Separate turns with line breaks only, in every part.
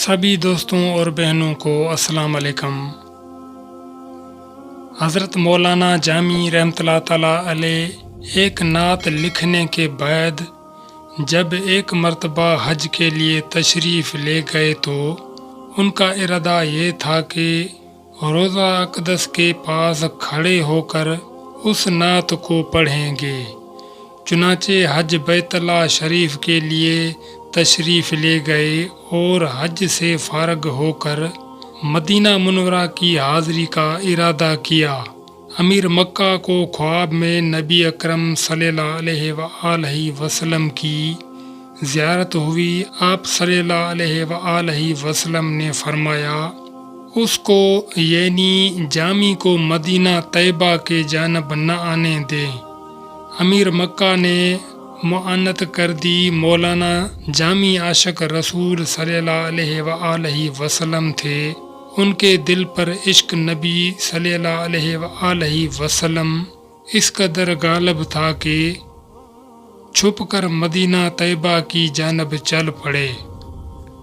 सभी दोस्तों और बहनों को अस्सलाम वालेकुम। हज़रत मौलाना जामी रहमतुल्लाह ताला अलैह एक नात लिखने के बाद जब एक मर्तबा हज के लिए तशरीफ़ ले गए तो उनका इरादा ये था कि रोज़ा अक़दस के पास खड़े होकर उस नात को पढ़ेंगे। चुनाचे हज बैतुल्लाह शरीफ के लिए तशरीफ़ ले गए और हज से फ़ारग होकर मदीना मुनव्वरा की हाज़िरी का इरादा किया। अमीर मक्का को ख्वाब में नबी अकरम सल्लल्लाहु अलैहि वसल्लम की ज़ियारत हुई। आप सल्लल्लाहु अलैहि वसल्लम ने फरमाया, उसको यानी जामी को मदीना तैयबा के जानब न आने दें। अमीर मक्का ने मुआनत कर दी। मौलाना जामी आशिक रसूल सल्लल्लाहु अलैहि वसल्लम थे। उनके दिल पर इश्क नबी सल्लल्लाहु अलैहि वसल्लम इस कदर गालिब था कि छुप कर मदीना तैयबा की जानब चल पड़े।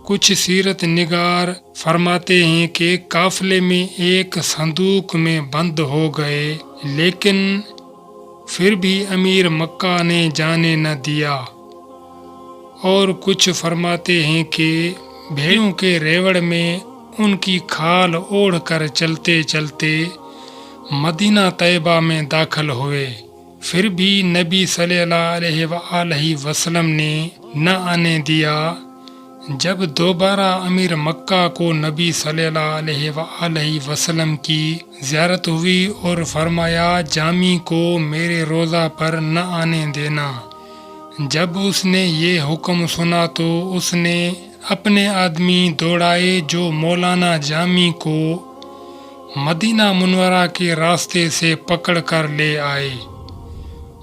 कुछ सीरत निगार फरमाते हैं कि काफिले में एक संदूक में बंद हो गए, लेकिन फिर भी अमीर मक्का ने जाने न दिया। और कुछ फरमाते हैं कि भेड़ों के रेवड़ में उनकी खाल ओढ़ कर चलते चलते मदीना तैयबा में दाखिल हुए। फिर भी नबी सल्लल्लाहु अलैहि वसल्लम ने न आने दिया। जब दोबारा अमीर मक्का को नबी सल्लल्लाहु अलैहि वसल्लम की ज़ियारत हुई और फरमाया, जामी को मेरे रोज़ा पर न आने देना। जब उसने ये हुक्म सुना तो उसने अपने आदमी दौड़ाए जो मौलाना जामी को मदीना मुनव्वरा के रास्ते से पकड़ कर ले आए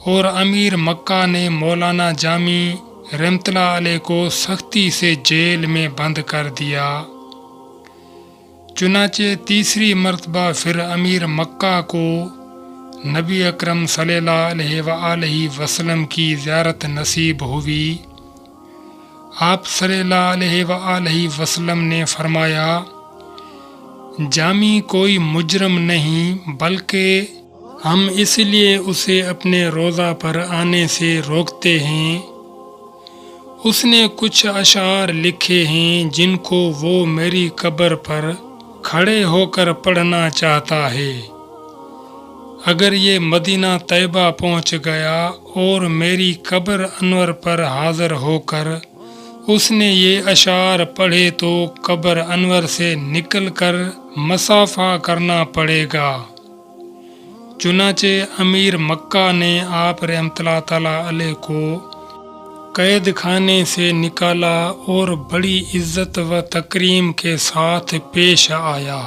और अमीर मक्का ने मौलाना जामी रहमतुल्लाह अलैह को सख्ती से जेल में बंद कर दिया। चुनाचे तीसरी मर्तबा फिर अमीर मक्का को नबी अकरम सल्लल्लाहु अलैहि वसल्लम की ज़ियारत नसीब हुई। आप सल्लल्लाहु अलैहि वसल्लम ने फरमाया, जामी कोई मुजरम नहीं, बल्कि हम इसलिए उसे अपने रोज़ा पर आने से रोकते हैं। उसने कुछ अशार लिखे हैं जिनको वो मेरी कब्र पर खड़े होकर पढ़ना चाहता है। अगर ये मदीना तैयबा पहुंच गया और मेरी कब्र अनवर पर हाज़िर होकर उसने ये अशार पढ़े तो कब्र अनवर से निकलकर मसाफा करना पड़ेगा। चुनाचे अमीर मक्का ने आप रहमतुल्लाह ताला अलैह को कैद खाने से निकाला और बड़ी इज्जत व तकरीम के साथ पेश आया।